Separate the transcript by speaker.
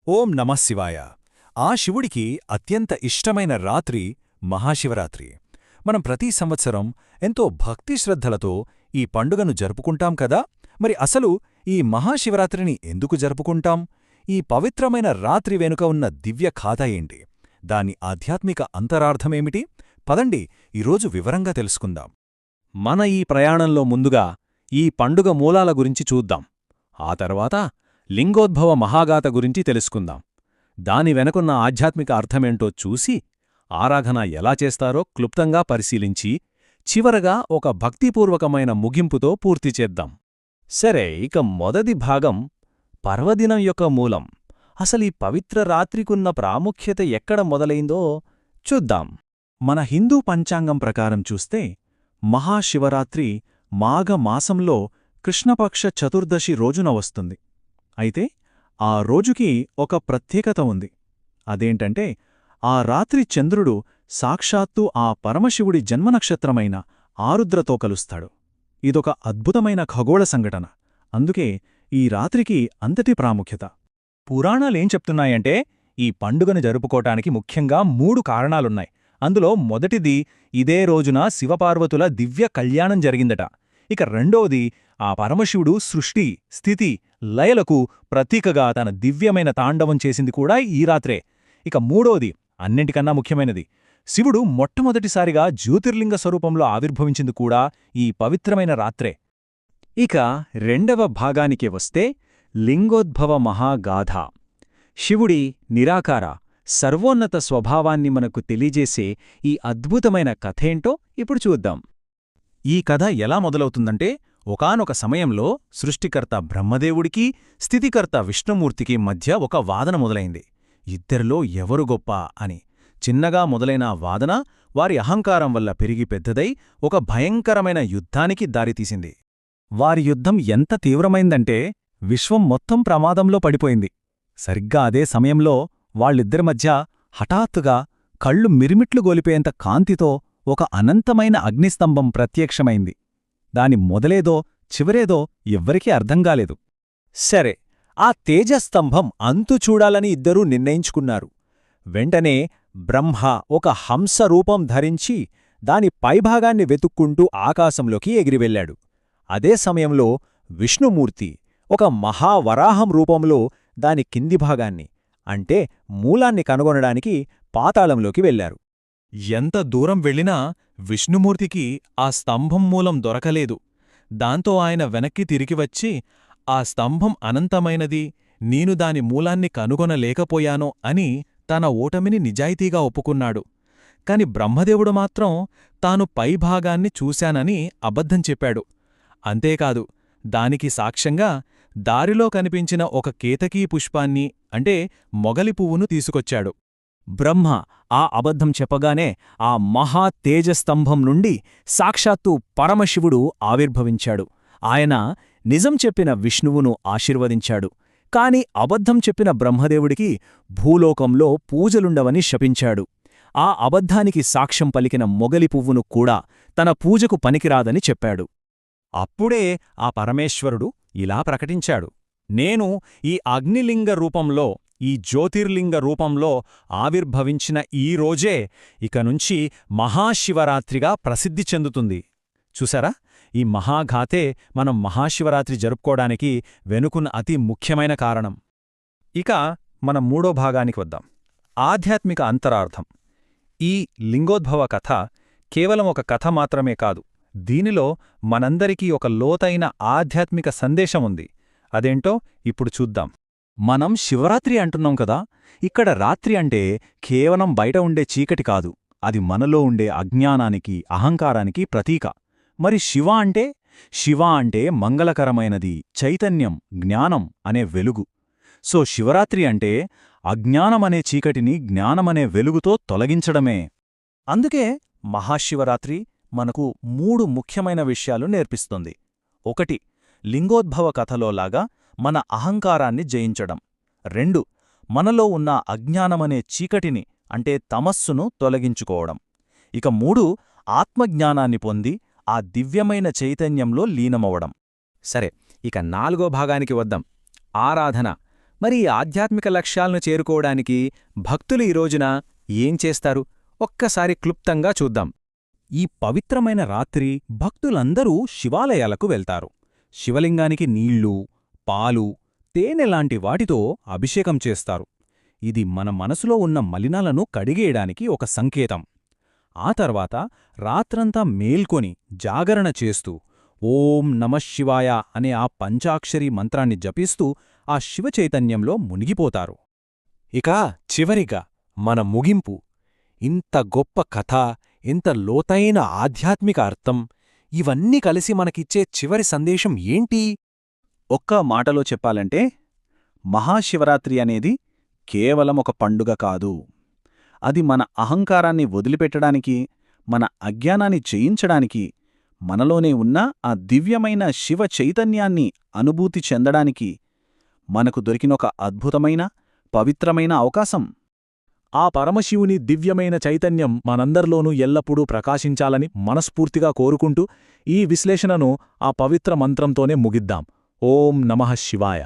Speaker 1: ఓం నమఃశివాయ. ఆ శివుడికి అత్యంత ఇష్టమైన రాత్రి మహాశివరాత్రి. మనం ప్రతి సంవత్సరం ఎంతో భక్తి శ్రద్ధలతో ఈ పండుగను జరుపుకుంటాం కదా. మరి అసలు ఈ మహాశివరాత్రిని ఎందుకు జరుపుకుంటాం? ఈ పవిత్రమైన రాత్రి వెనుక ఉన్న దివ్య ఖాత ఏంటి? దాని ఆధ్యాత్మిక అంతరార్థమేమిటి? పదండి ఈరోజు వివరంగా తెలుసుకుందాం.
Speaker 2: మన ఈ ప్రయాణంలో ముందుగా ఈ పండుగ మూలాల గురించి చూద్దాం. ఆ తర్వాత లింగోద్భవ మహాగాథ గురించి తెలుసుకుందాం. దాని వెనకున్న ఆధ్యాత్మిక అర్థమేంటో చూసి ఆరాధన ఎలా చేస్తారో క్లుప్తంగా పరిశీలించి చివరగా ఒక భక్తిపూర్వకమైన ముగింపుతో పూర్తి చేద్దాం. సరే, ఇక మొదటి భాగం పర్వదినం యొక్క మూలం. అసలీ పవిత్ర రాత్రికున్న ప్రాముఖ్యత ఎక్కడ మొదలైందో చూద్దాం.
Speaker 1: మన హిందూ పంచాంగం ప్రకారం చూస్తే మహాశివరాత్రి మాఘ మాసంలో కృష్ణపక్ష చతుర్దశి రోజున వస్తుంది. అయితే ఆ రోజుకి ఒక ప్రత్యేకత ఉంది. అదేంటంటే ఆ రాత్రి చంద్రుడు సాక్షాత్తు ఆ పరమశివుడి జన్మనక్షత్రమైన ఆరుద్రతో కలుస్తాడు. ఇదొక అద్భుతమైన ఖగోళ సంఘటన. అందుకే ఈ రాత్రికి అంతటి ప్రాముఖ్యత.
Speaker 2: పురాణాలేం చెప్తున్నాయంటే ఈ పండుగను జరుపుకోటానికి ముఖ్యంగా 3 కారణాలున్నాయి. అందులో మొదటిది ఇదే రోజున శివపార్వతుల దివ్య కళ్యాణం జరిగిందట. ఇక రెండోది ఆ పరమశివుడు సృష్టి, స్థితి, లయలకు ప్రతీకగా తన దివ్యమైన తాండవం చేసింది కూడా ఈ రాత్రే. ఇక మూడోది అన్నింటికన్నా ముఖ్యమైనది, శివుడు మొట్టమొదటిసారిగా జ్యోతిర్లింగ స్వరూపంలో ఆవిర్భవించింది కూడా ఈ పవిత్రమైన రాత్రే. ఇక రెండవ భాగానికి వస్తే లింగోద్భవ మహాగాథ. శివుడి నిరాకార, సర్వోన్నత స్వభావాన్ని మనకు తెలియజేసే ఈ అద్భుతమైన కథేంటో ఇప్పుడు చూద్దాం.
Speaker 1: ఈ కథ ఎలా మొదలవుతుందంటే, ఒకానొక సమయంలో సృష్టికర్త బ్రహ్మదేవుడికి, స్థితికర్త విష్ణుమూర్తికి మధ్య ఒక వాదన మొదలైంది. ఇద్దరిలో ఎవరు గొప్ప అని. చిన్నగా మొదలైన ఆ వాదన వారి అహంకారం వల్ల పెరిగి పెద్దదై ఒక భయంకరమైన యుద్ధానికి దారితీసింది. వారి యుద్ధం ఎంత తీవ్రమైందంటే విశ్వం మొత్తం ప్రమాదంలో పడిపోయింది. సరిగ్గా అదే సమయంలో వాళ్ళిద్దరి మధ్య హఠాత్తుగా కళ్ళు మిరిమిట్లు గొలిపేంత కాంతితో ఒక అనంతమైన అగ్నిస్తంభం ప్రత్యక్షమైంది. దాని మొదలేదో చివరేదో ఎవ్వరికీ అర్థంగాలేదు.
Speaker 2: సరే, ఆ తేజస్తంభం అంతు చూడాలని ఇద్దరూ నిర్ణయించుకున్నారు. వెంటనే బ్రహ్మ ఒక హంస రూపం ధరించి దాని పైభాగాన్ని వెతుక్కుంటూ ఆకాశంలోకి ఎగిరివెళ్లాడు. అదే సమయంలో విష్ణుమూర్తి ఒక మహావరాహం రూపంలో దాని కింది భాగాన్ని, అంటే మూలాన్ని కనుగొనడానికి పాతాళంలోకి వెళ్లారు.
Speaker 1: ఎంత దూరం వెళ్ళినా విష్ణుమూర్తికి ఆ స్తంభం మూలం దొరకలేదు. దాంతో ఆయన వెనక్కి తిరిగివచ్చి, ఆ స్తంభం అనంతమైనది, నేను దాని మూలాన్ని కనుగొనలేకపోయానో అని తన ఓటమిని నిజాయితీగా ఒప్పుకున్నాడు. కాని బ్రహ్మదేవుడు మాత్రం తాను పైభాగాన్ని చూశానని అబద్ధం చెప్పాడు. అంతేకాదు, దానికి సాక్ష్యంగా దారిలో కనిపించిన ఒక కేతకీ పుష్పాన్ని, అంటే మొగలి పువ్వును తీసుకొచ్చాడు.
Speaker 2: బ్రహ్మ ఆ అబద్ధం చెప్పగానే ఆ మహా తేజస్తంభం నుండి సాక్షాత్తు పరమశివుడు ఆవిర్భవించాడు. ఆయన నిజం చెప్పిన విష్ణువును ఆశీర్వదించాడు. కాని అబద్ధం చెప్పిన బ్రహ్మదేవుడికి భూలోకంలో పూజలుండవని శపించాడు. ఆ అబద్ధానికి సాక్ష్యం పలికిన మొగలి పువ్వును కూడా తన పూజకు పనికిరాదని చెప్పాడు. అప్పుడే ఆ పరమేశ్వరుడు ఇలా ప్రకటించాడు, నేను ఈ అగ్నిలింగ రూపంలో, ఈ జ్యోతిర్లింగ రూపంలో ఆవిర్భవించిన ఈ రోజే ఇకనుంచి మహాశివరాత్రిగా ప్రసిద్ధి చెందుతుంది. చూసారా, ఈ మహాఘాతే మనం మహాశివరాత్రి జరుపుకోవడానికి వెనుకున్న అతి ముఖ్యమైన కారణం. ఇక మన మూడో భాగానికి వద్దాం. ఆధ్యాత్మిక అంతరార్థం. ఈ లింగోద్భవ కథ కేవలం ఒక కథ మాత్రమే కాదు. దీనిలో మనందరికీ ఒక లోతైన ఆధ్యాత్మిక సందేశం ఉంది. అదేంటో ఇప్పుడు చూద్దాం. మనం శివరాత్రి అంటున్నాం కదా. ఇక్కడ రాత్రి అంటే కేవలం బయట ఉండే చీకటి కాదు, అది మనలో ఉండే అజ్ఞానానికి, అహంకారానికి ప్రతీక. మరి శివ అంటే? శివ అంటే మంగళకరమైనది, చైతన్యం, జ్ఞానం అనే వెలుగు. సో శివరాత్రి అంటే అజ్ఞానమనే చీకటిని జ్ఞానమనే వెలుగుతో తొలగించడమే. అందుకే మహాశివరాత్రి మనకు 3 ముఖ్యమైన విషయాలు నేర్పిస్తుంది. 1. లింగోద్భవ కథలోలాగా మన అహంకారాన్ని జయించడం. 2. మనలో ఉన్న అజ్ఞానమనే చీకటిని, అంటే తమస్సును తొలగించుకోవడం. ఇక 3. ఆత్మజ్ఞానాన్ని పొంది ఆ దివ్యమైన చైతన్యంలో లీనమవడం. సరే, ఇక 4వ భాగానికి వద్దాం. ఆరాధన.
Speaker 1: మరి ఈ ఆధ్యాత్మిక లక్ష్యాలను చేరుకోవడానికి భక్తులు ఈ రోజున ఏం చేస్తారు? ఒక్కసారి క్లుప్తంగా చూద్దాం. ఈ పవిత్రమైన రాత్రి భక్తులందరూ శివాలయాలకు వెళ్తారు. శివలింగానికి నీళ్లు, పాలు, తేనెలాంటి వాటితో అభిషేకం చేస్తారు. ఇది మన మనసులో ఉన్న మలినాలను కడిగేయడానికి ఒక సంకేతం. ఆ తర్వాత రాత్రంతా మేల్కొని జాగరణ చేస్తూ ఓం నమఃశివాయ అనే ఆ పంచాక్షరీ మంత్రాన్ని జపిస్తూ ఆ శివచైతన్యంలో మునిగిపోతారు. ఇక చివరిగా మన ముగింపు. ఇంత గొప్ప కథ, ఇంత లోతైన ఆధ్యాత్మిక అర్థం, ఇవన్నీ కలిసి మనకిచ్చే చివరి సందేశం ఏంటి? ఒక్క మాటలో చెప్పాలంటే, మహాశివరాత్రి అనేది కేవలం ఒక పండుగ కాదు. అది మన అహంకారాన్ని వదిలిపెట్టడానికి, మన అజ్ఞానాన్ని జయించడానికి, మనలోనే ఉన్న ఆ దివ్యమైన శివ చైతన్యాన్ని అనుభూతి చెందడానికి మనకు దొరికినొక అద్భుతమైన, పవిత్రమైన అవకాశం. ఆ పరమశివుని దివ్యమైన చైతన్యం మనందరిలోనూ ఎల్లప్పుడూ ప్రకాశించాలని మనస్ఫూర్తిగా కోరుకుంటూ ఈ విశ్లేషణను ఆ పవిత్ర మంత్రంతోనే ముగిద్దాం. ఓం నమః శివాయ.